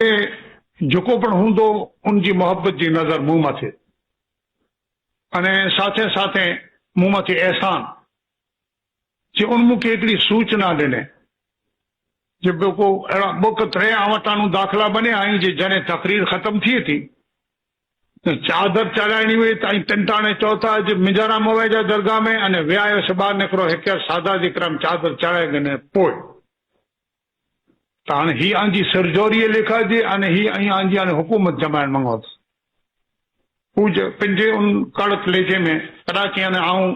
जेको पण हूंदो उनजी मोहब्बत जी नज़र मूं मथे अने साथे साथे मूं मथे एहसान जे उन मूंखे हिकिड़ी सूचना ॾिने जे को अहिड़ा बुक टे आवटाणू दाख़िला बनिया आहिनि जे जॾहिं तकरीर ख़तम थिए थी चादर चढ़ाइणी हुई त तिनटाणे चओ था अॼु मिंजारा मवै जा दरगाह में अने वियायोसि ॿाहिरि निकिरो हिकु सादा जिक्रम चादर चढ़ाए ॾिने पोइ त हाणे हीअ आंजी सिरजोरीअ लिखाइजे अने हीअ आंजी हाणे हुकूमत जमाइण मंगो अथसि पूज पंहिंजे उन कड़क लेजे में कदाची हाणे आऊं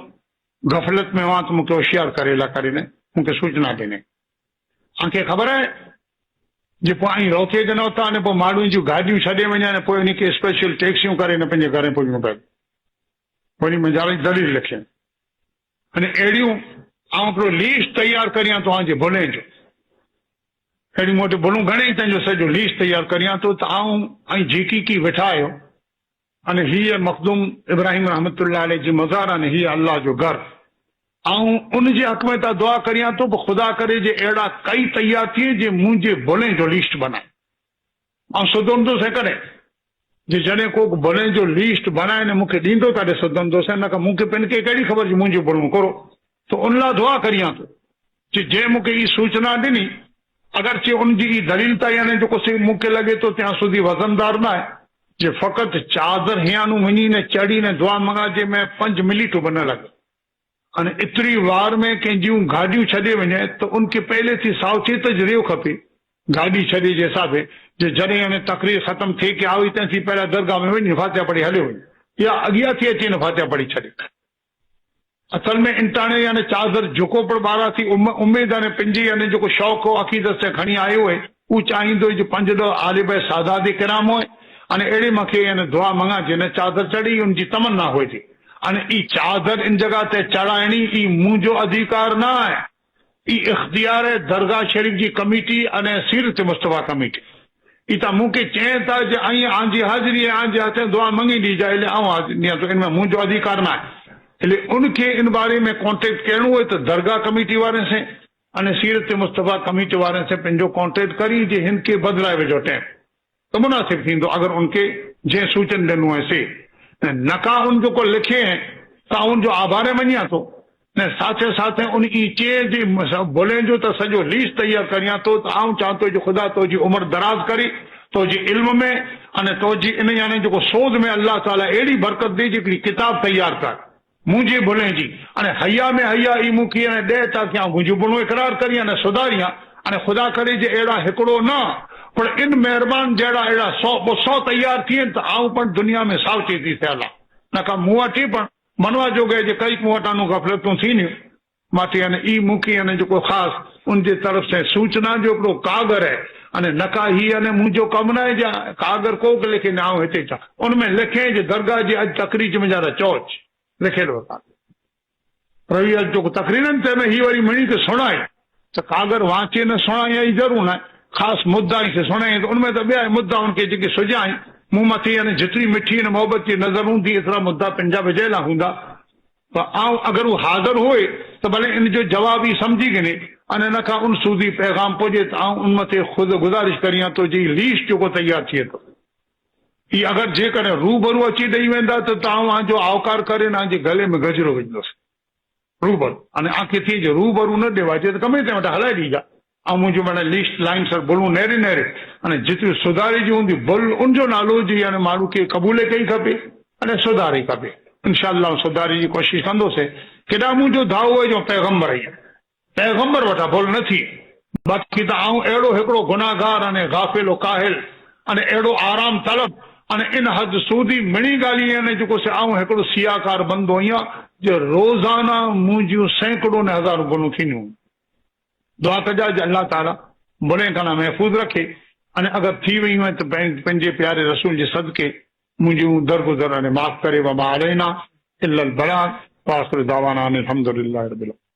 गफ़लत में हुआ त मूंखे होशियार करेला करे मूंखे सूचना ॾिने तव्हांखे ख़बर आहे जे पोइ आई रोके ॾिनो था अने पोइ माण्हुनि जूं गाॾियूं छॾे वञनि अने पोइ उनखे स्पेशल टैक्सियूं करे न पंहिंजे घर पुॼणो पए वरी मुंहिंजा दलील लिखियनि अने अहिड़ियूं आऊं हिकिड़ो लीस्ट तयारु करियां थो तव्हांजे भुले जो अहिड़ी मूं वटि भुलूं घणेई तंहिंजो सॼो लीस्ट तयारु करियां थो त आऊं ऐं झीकी वेठा आहियो अने हीअ मखदूम इब्राहिम रहमतुल्लाह अलैह जी मज़ार अने हीअ अल्लाह जो घर ऐं उनजे हक़ में त दुआ करियां थो पोइ ख़ुदा करे जे अहिड़ा कई तयारु थिए जे मुंहिंजे भुले जो लिस्ट बनाए ऐं सुधंदुसि कॾहिं जे जॾहिं को भुले जो लिस्ट बनाए ने मूंखे ॾींदो काॾे सुधंदुसि न का मूंखे पंहिंजे कहिड़ी ख़बर जी मुंहिंजो भुलूं करो त उन लाइ दुआ करियां थो जे जंहिं मूंखे ई सूचना ॾिनी अगरचे उनजी ई दलील ताईं हाणे जेको मूंखे लॻे थो त्यां सुधी वज़नदार न आहे जे फ़क़ति चादर हियानू वञी ने चढ़ी ने दुआ मंगाजे में 5 मिनट बि न लॻे अने एतिरी वार में कंहिंजियूं गाॾियूं छॾे वञे त उनखे पहले थी सावचेत जरियो खपे गाॾी छॾे जे हिसाबे जे जॾहिं हाणे तकरीर ख़तम थिए की आई तंहिं पहिरियां दरगाह में वञी फातिहा पढ़ी हलियो वञे या अॻियां थी अचे न फातिहा पढ़ी छॾे असल में इंटाणे यानी चादर झुको पण ॿारहां थी उमेद हाणे पंहिंजी यानी जेको शौक़ु हो अक़ीदत से खणी आयो आहे उहो चाहींदो जो 5-10 आलिब सादात किराम हुए अने अहिड़े मूंखे यानी दुआ मंगा जे न चादर चढ़ी उनजी तमन्ना हुए थी अने ई चादर इन जगह ते चढ़ाइणी ई मुंहिंजो अधिकार न आहे ई इख्तियार आहे दरगाह शरीफ जी कमेटी अने सीरत मुस्तफ़ा कमेटी ई त मूंखे चए था जे आई आंजी हाज़िरी आंजे हथ दुआ मंगी ॾीजाए एले आऊं हाज़िर तो इनमें मुंहिंजो अधिकार न आहे એટલે उनके इन बारे में कॉन्टेक्ट करणो है तो दरगाह कमेटी वाले से अने सीरत मुस्तफ़ा कमेटी वाले से पंहिंजो कॉन्टेक्ट करी जे हिनके बदलाए वेझो टाइम तो मुनासिब थींदो अगर उनके जे सूचन ॾिनो है से नका उन जो को लिखे ता उनजो आभार मञिया तो ने साथे साथे उन चे जी बोले जो तो सॼो लीस्ट तैयार करियां तो आऊं चाहतो जो खुदा तो जी उम्र दराज करी तो जी इल्म में अने तो जी इन यानी जो शोध में अल्लाह ताला अहिड़ी बरकत दी जी किताब तैयार कर मुझे भुले जी अने हया में हया ई मूंखे ॾे था कयां मुंहिंजो भुलो इकरार करियां न सुधारियां अने खुदा करे जे अहिड़ा हिकिड़ो न पर इन महिरबान जहिड़ा अहिड़ा 100-200 तैयार थियनि त आऊं पण दुनिया में सावचेती थियल आहे न का मूं वटि पण मनवा जोगे जे कई मूं वटां गफ़लतूं थींदियूं माथे यानी ई मूंखे यानी जेको ख़ासि उनजे तरफ़ से सूचना जो हिकिड़ो कागर आहे अने न का ही अने मुंहिंजो कमु न आहे जा कागर को बि लिखे न आऊं हिते छा उनमें लिखे जे दरगाह जी अॼु तकरीर मुंहिंजा चौच लिखियलु होता रवि जो तकरीरन ते में ही वरी मणी के सुणाए तो कागर वांचे न सुणाई ई ज़रूर न ख़ासि मुद्दा खे सुणाई तो उनमें तो ॿिया मुद्दा उनके जेके सुझाई मुंह मथे यानी जितनी मिठी न मोहब्बत की नज़र हूंदी एतिरा मुद्दा पंहिंजा विझियल हूंदा तो आऊं अगर वो हाज़िर हुए तो भले इन जो जवाब ही समझी गिने अने न का उन सूदी पैगाम पुजे तो आऊं उन मथे खुद गुज़ारिश करियां तो जी लीस्ट जो तैयार थिए तो ई अगर जेकॾहिं रूबरू अची ॾेई वेंदा त तव्हांजो आवकार करे न जे गले में गजरो विझंदुसि रूबरू अने आंखे थी जो रूबरू न ॾेवाजे त कमे ते वटि हलाए ॾीजा ऐं मुंहिंजो माना लिस्ट लाइन सर भुलूं नेरे नेरे अने जेतिरी सुधारे जी हूंदी भुल उनजो नालो जी यानी माण्हू खे क़बूल कई खपे अने सुधारे खपे इंशाअल्लाह सुधारे जी कोशिशि कंदोसीं केॾा मुंहिंजो दावो आहे जो पैगम्बर आई पैगम्बर वटां भुल न थी बाक़ी त आऊं अहिड़ो हिकिड़ो गुनाहगार अने गाफ़िल काहिल अने अहिड़ो आराम तलब अने इन हद सूदी मिणी ॻाल्हि यानी जेको से आऊं हिकिड़ो सियाकार बंदो आहियां जो रोज़ाना मुंहिंजियूं सैकड़ों ने हज़ारों भुलूं थींदियूं दुआ कजा जे अल्लाह ताला बुरे खां महफ़ूज़ रखे अने अगर थी वयूं आहिनि त पंहिंजे प्यारे रसूल जे सदके मुंहिंजूं दरगुज़र अने माफ़ करे वमा अलैना इल्लल बलाग व आख़िरु दावाना अनिल हम्दुलिल्लाहि रब्बिल आलमीन।